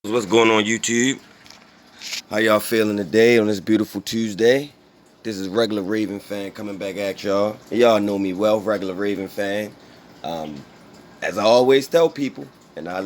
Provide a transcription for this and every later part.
What's going on YouTube? How y'all feeling today on this beautiful Tuesday? This is Regular Raven Fan coming back at y'all. Y'all know me well, Regular Raven Fan. Um, as I always tell people, and I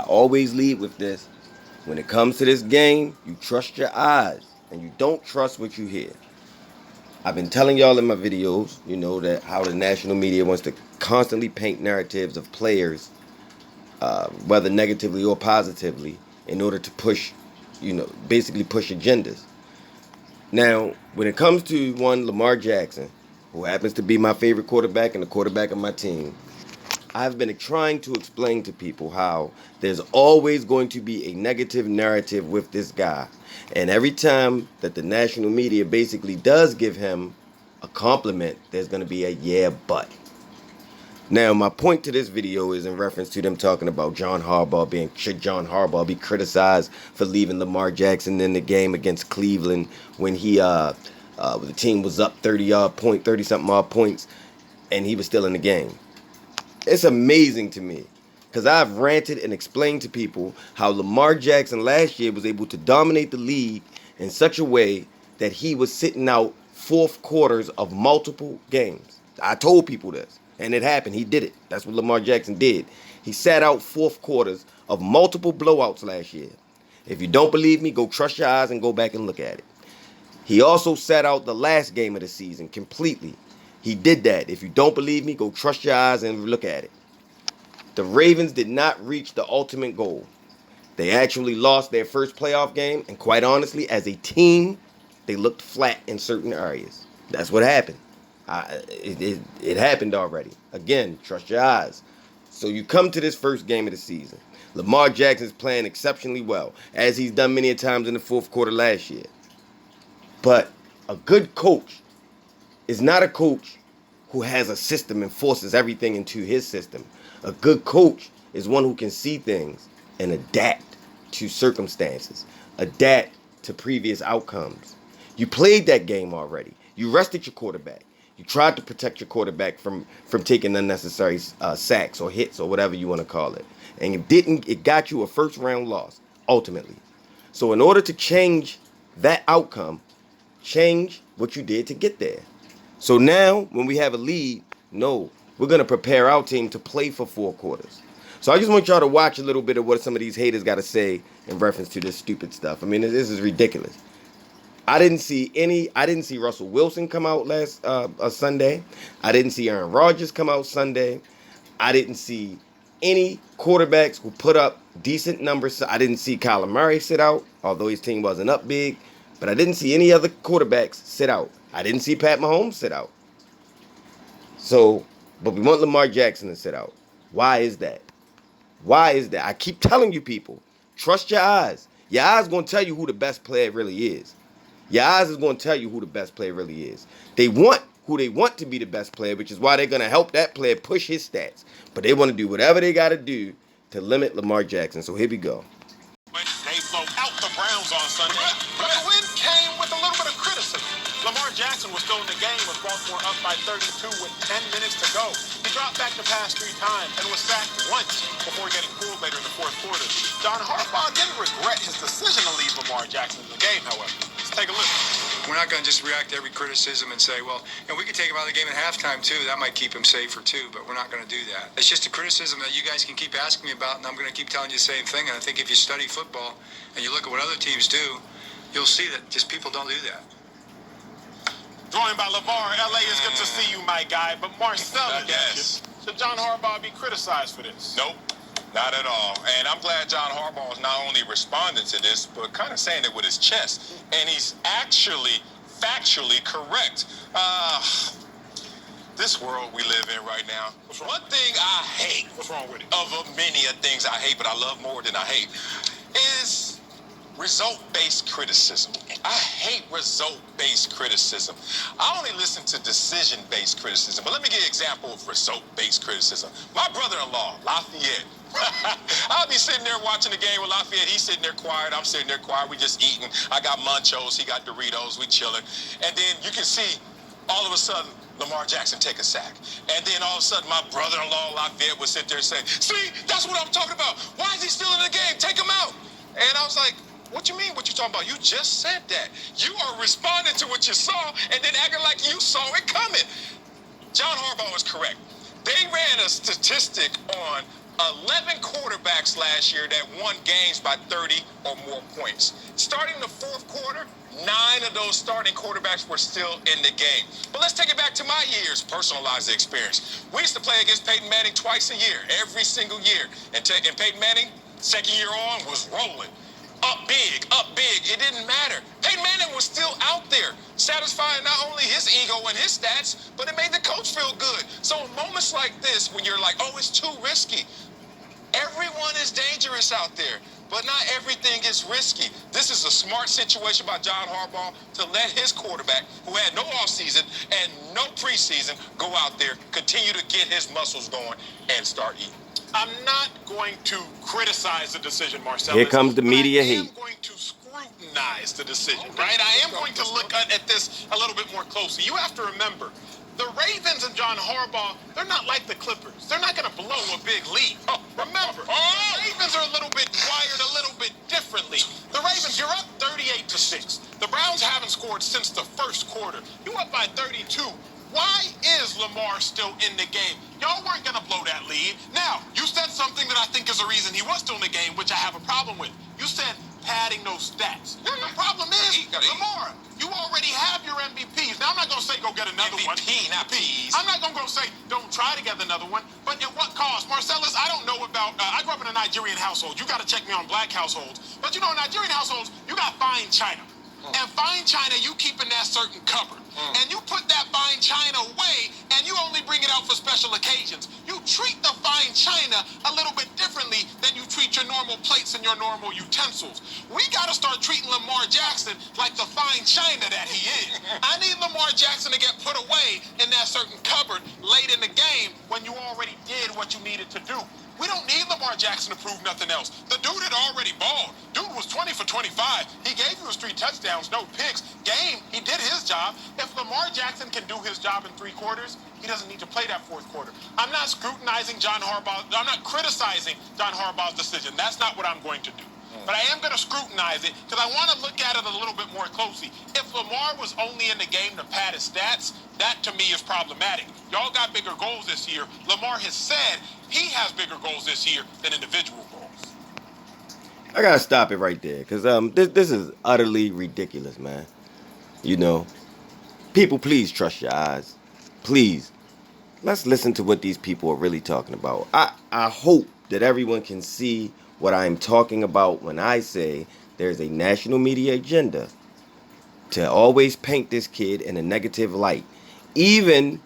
always lead with this. When it comes to this game, you trust your eyes and you don't trust what you hear. I've been telling y'all in my videos, that how the national media wants to constantly paint narratives of players, whether negatively or positively, in order to push, basically push agendas. Now, when it comes to one Lamar Jackson, who happens to be my favorite quarterback and the quarterback of my team, I've been trying to explain to people how there's always going to be a negative narrative with this guy. And every time that the national media basically does give him a compliment, there's going to be a yeah, but. Now, my point to this video is in reference to them talking about should John Harbaugh be criticized for leaving Lamar Jackson in the game against Cleveland when the team was up 30 something odd points, and he was still in the game. It's amazing to me because I've ranted and explained to people how Lamar Jackson last year was able to dominate the league in such a way that he was sitting out fourth quarters of multiple games. I told people this, and it happened. He did it. That's what Lamar Jackson did. He sat out fourth quarters of multiple blowouts last year. If you don't believe me, go trust your eyes and go back and look at it. He also sat out the last game of the season completely. He did that. If you don't believe me, go trust your eyes and look at it. The Ravens did not reach the ultimate goal. They actually lost their first playoff game, and quite honestly, as a team, they looked flat in certain areas. That's what happened. It happened already. Again, trust your eyes. So you come to this first game of the season. Lamar Jackson's playing exceptionally well, as he's done many times in the fourth quarter last year. But a good coach is not a coach who has a system and forces everything into his system. A good coach is one who can see things and adapt to circumstances, adapt to previous outcomes. You played that game already. You rested your quarterback. You tried to protect your quarterback from taking unnecessary sacks or hits or whatever you want to call it. And it got you a first round loss, ultimately. So in order to change that outcome, change what you did to get there. So now, when we have a lead, no, we're going to prepare our team to play for four quarters. So I just want y'all to watch a little bit of what some of these haters got to say in reference to this stupid stuff. I mean, this is ridiculous. I didn't see Russell Wilson come out last Sunday. I didn't see Aaron Rodgers come out Sunday. I didn't see any quarterbacks who put up decent numbers. I didn't see Kyler Murray sit out, although his team wasn't up big. But I didn't see any other quarterbacks sit out. I didn't see Pat Mahomes sit out. So, but we want Lamar Jackson to sit out. Why is that? Why is that? I keep telling you people, trust your eyes. Your eyes going to tell you who the best player really is. Your eyes is going to tell you who the best player really is. They want who they want to be the best player, which is why they're going to help that player push his stats. But they want to do whatever they got to do to limit Lamar Jackson. So here we go. They blow out the Browns on Sunday, but the win came with a little bit of criticism. Lamar Jackson was still in the game with Baltimore up by 32 with 10 minutes to go. He dropped back to pass 3 times and was sacked once before getting pulled later in the fourth quarter. John Harbaugh didn't regret his decision to leave Lamar Jackson in the game, however. Let's take a listen. We're not going to just react to every criticism and say, well, we could take him out of the game at halftime, too. That might keep him safer, too, but we're not going to do that. It's just a criticism that you guys can keep asking me about, and I'm going to keep telling you the same thing. And I think if you study football and you look at what other teams do, you'll see that just people don't do that. Joined by Lamar, LA is good to see you, my guy, but Marcellus, yes. Should John Harbaugh be criticized for this? Nope, not at all. And I'm glad John Harbaugh is not only responding to this, but kind of saying it with his chest. And he's actually factually correct. This world we live in right now, one thing I hate, What's wrong with it? of many things I hate, but I love more than I hate, is result-based criticism. I hate result-based criticism. I only listen to decision-based criticism. But let me give you an example of result-based criticism. My brother-in-law, Lafayette, I'll be sitting there watching the game with Lafayette. He's sitting there quiet. I'm sitting there quiet. We just eating. I got Munchos. He got Doritos. We chilling. And then you can see all of a sudden Lamar Jackson take a sack. And then all of a sudden my brother-in-law Lafayette would sit there and say, see, that's what I'm talking about. Why is he still in the game? Take him out. was like, what you mean what you talking about? You just said that. You are responding to what you saw and then acting like you saw it coming. John Harbaugh is correct. They ran a statistic on 11 quarterbacks last year that won games by 30 or more points. Starting the fourth quarter, 9 of those starting quarterbacks were still in the game. But let's take it back to my years, personalized experience. We used to play against Peyton Manning twice a year, every single year. And Peyton Manning, second year on, was rolling. Up big, up big. It didn't matter. Peyton Manning was still out there, satisfying not only his ego and his stats, but it made the coach feel good. So in moments like this, when you're like, oh, it's too risky, everyone is dangerous out there, but not everything is risky. This is a smart situation by John Harbaugh to let his quarterback, who had no offseason and no preseason, go out there, continue to get his muscles going, and start eating. I'm not going to criticize the decision, Marcellus. Here comes the media hate. I am going to scrutinize the decision, right? I am going to look at this a little bit more closely. You have to remember, the Ravens and John Harbaugh, they're not like the Clippers. They're not going to blow a big lead. Remember, the Ravens are a little bit wired a little bit differently. The Ravens, you're up 38-6. The Browns haven't scored since the first quarter. You up by 32. Why is Lamar still in the game? Y'all weren't going to blow that lead. Now, you said something that I think is a reason he was still in the game, which I have a problem with. You said padding those stats. The problem is, Lamar, you already have your MVPs. Now, I'm not going to say go get another one. MVP, not P's. I'm not going to go say don't try to get another one. But at what cost? Marcellus, I don't know about, I grew up in a Nigerian household. You got to check me on black households. But you know, in Nigerian households, you got fine china. And fine china, you keep in that certain cupboard. And you put that fine china away, and you only bring it out for special occasions. You treat the fine china a little bit differently than you treat your normal plates and your normal utensils. We got to start treating Lamar Jackson like the fine china that he is. I need Lamar Jackson to get put away in that certain cupboard late in the game when you already did what you needed to do. We don't need Lamar Jackson to prove nothing else. The dude had already balled. Dude was 20 for 25. He gave you his 3 touchdowns, no picks. Game, he did his job. If Lamar Jackson can do his job in 3 quarters, he doesn't need to play that 4th quarter. I'm not scrutinizing John Harbaugh. I'm not criticizing John Harbaugh's decision. That's not what I'm going to do. But I am going to scrutinize it because I want to look at it a little bit more closely. If Lamar was only in the game to pad his stats, that to me is problematic. Y'all got bigger goals this year. Lamar has said he has bigger goals this year than individual goals. I gotta stop it right there because this is utterly ridiculous, man. You know, people, please trust your eyes. Please, let's listen to what these people are really talking about. I hope that everyone can see what I'm talking about when I say there's a national media agenda to always paint this kid in a negative light. Even,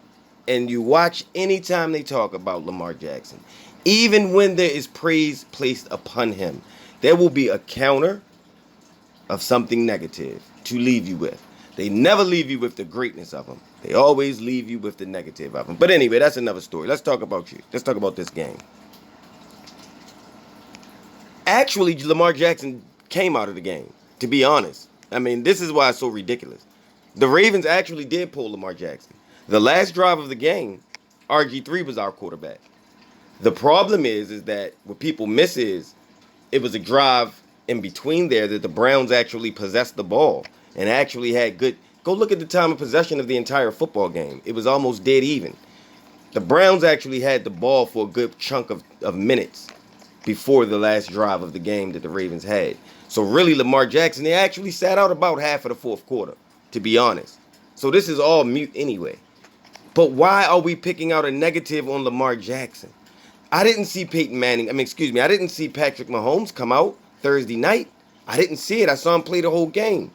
and you watch anytime they talk about Lamar Jackson, even when there is praise placed upon him, there will be a counter of something negative to leave you with. They never leave you with the greatness of him. They always leave you with the negative of him. But anyway, that's another story. Let's talk about you. Let's talk about this game. Actually, Lamar Jackson came out of the game, to be honest. I mean, this is why it's so ridiculous. The Ravens actually did pull Lamar Jackson. The last drive of the game, RG3 was our quarterback. The problem is that what people miss is it was a drive in between there that the Browns actually possessed the ball and actually had good. Go look at the time of possession of the entire football game. It was almost dead even. The Browns actually had the ball for a good chunk of minutes before the last drive of the game that the Ravens had. So really, Lamar Jackson, they actually sat out about half of the 4th quarter, to be honest. So this is all mute anyway. But why are we picking out a negative on Lamar Jackson? I didn't see I didn't see Patrick Mahomes come out Thursday night. I didn't see it. I saw him play the whole game.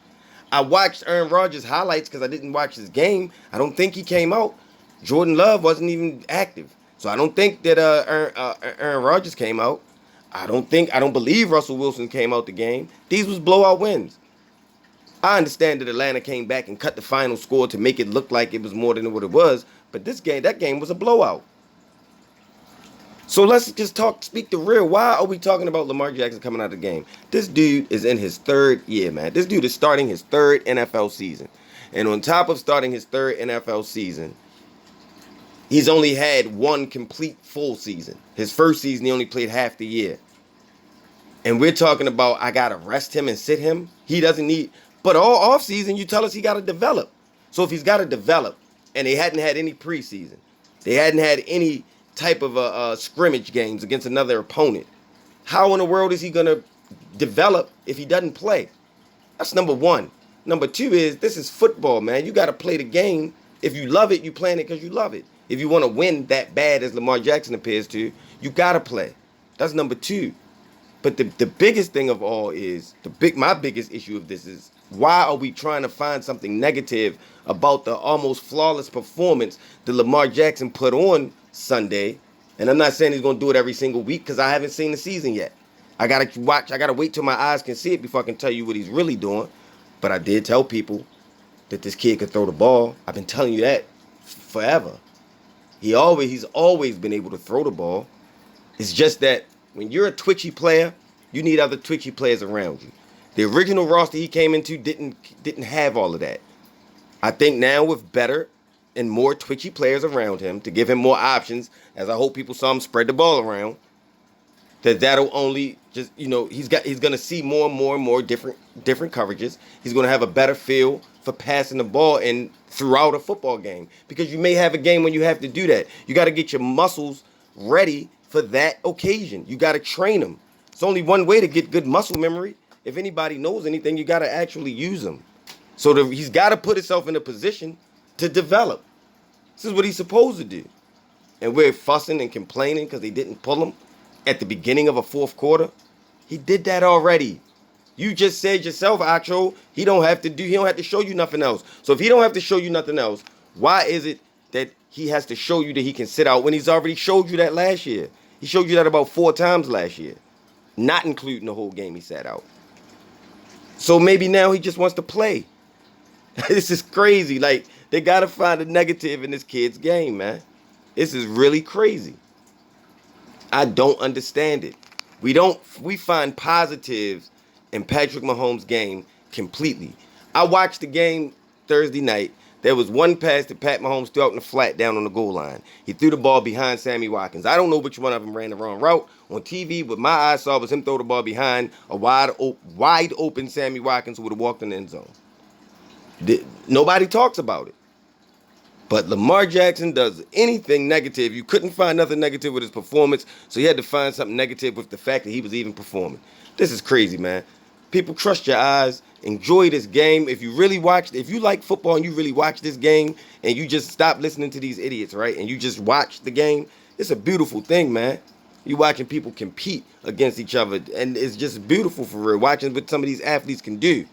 I watched Aaron Rodgers highlights because I didn't watch his game. I don't think he came out. Jordan Love wasn't even active. So I don't think that Aaron Rodgers came out. I don't believe Russell Wilson came out the game. These was blowout wins. I understand that Atlanta came back and cut the final score to make it look like it was more than what it was, but that game was a blowout. So let's just speak the real. Why are we talking about Lamar Jackson coming out of the game? This dude is in his 3rd year, man. This dude is starting his 3rd NFL season. And on top of starting his 3rd NFL season, he's only had 1 complete full season. His first season, he only played half the year. And we're talking about I gotta rest him and sit him. He doesn't need. But all offseason, you tell us he gotta develop. So if he's gotta develop, and they hadn't had any preseason, they hadn't had any type of scrimmage games against another opponent, how in the world is he gonna develop if he doesn't play? That's number one. Number two is this is football, man. You gotta play the game. If you love it, you playing it because you love it. If you want to win that bad as Lamar Jackson appears to, you gotta play. That's number two. But the biggest thing of all is my biggest issue of this is why are we trying to find something negative about the almost flawless performance that Lamar Jackson put on Sunday? And I'm not saying he's gonna do it every single week because I haven't seen the season yet. I gotta wait till my eyes can see it before I can tell you what he's really doing. But I did tell people that this kid could throw the ball. I've been telling you that forever. He's always been able to throw the ball. It's just that when you're a twitchy player, you need other twitchy players around you. The original roster he came into didn't have all of that. I think now with better and more twitchy players around him to give him more options, as I hope people saw him spread the ball around, that'll only just, he's gonna see more and more different coverages. He's gonna have a better feel for passing the ball and throughout a football game. Because you may have a game when you have to do that. You gotta get your muscles ready for that occasion. You gotta train them. It's only one way to get good muscle memory. If anybody knows anything, you gotta actually use them. So he's gotta put himself in a position to develop. This is what he's supposed to do. And we're fussing and complaining because they didn't pull him at the beginning of a fourth quarter. He did that already. You just said yourself, Acho, he don't have to show you nothing else. So if he don't have to show you nothing else, why is it that he has to show you that he can sit out when he's already showed you that last year? He showed you that about 4 times last year, not including the whole game he sat out. So maybe now he just wants to play. This is crazy. Like, they got to find a negative in this kid's game, man. This is really crazy. I don't understand it. We find positives in Patrick Mahomes' game completely. I watched the game Thursday night. There was one pass that Pat Mahomes threw out in the flat down on the goal line. He threw the ball behind Sammy Watkins. I don't know which one of them ran the wrong route. On TV, what my eyes saw was him throw the ball behind a wide open Sammy Watkins who would have walked in the end zone. Nobody talks about it. But Lamar Jackson does anything negative. You couldn't find nothing negative with his performance, so you had to find something negative with the fact that he was even performing. This is crazy, man. People, trust your eyes. Enjoy this game. If you like football and you really watch this game and you just stop listening to these idiots, right? And you just watch the game, it's a beautiful thing, man. You watching people compete against each other, and it's just beautiful for real. Watching what some of these athletes can do.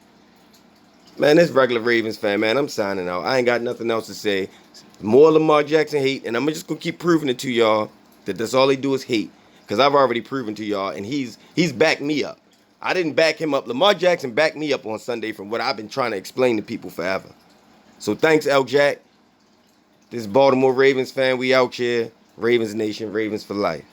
Man, this regular Ravens fan, man, I'm signing out. I ain't got nothing else to say. More Lamar Jackson hate, and I'm just going to keep proving it to y'all that that's all they do is hate. Because I've already proven to y'all, and he's backed me up. I didn't back him up. Lamar Jackson backed me up on Sunday from what I've been trying to explain to people forever. So thanks, L. Jack. This Baltimore Ravens fan, we out here. Ravens Nation, Ravens for life.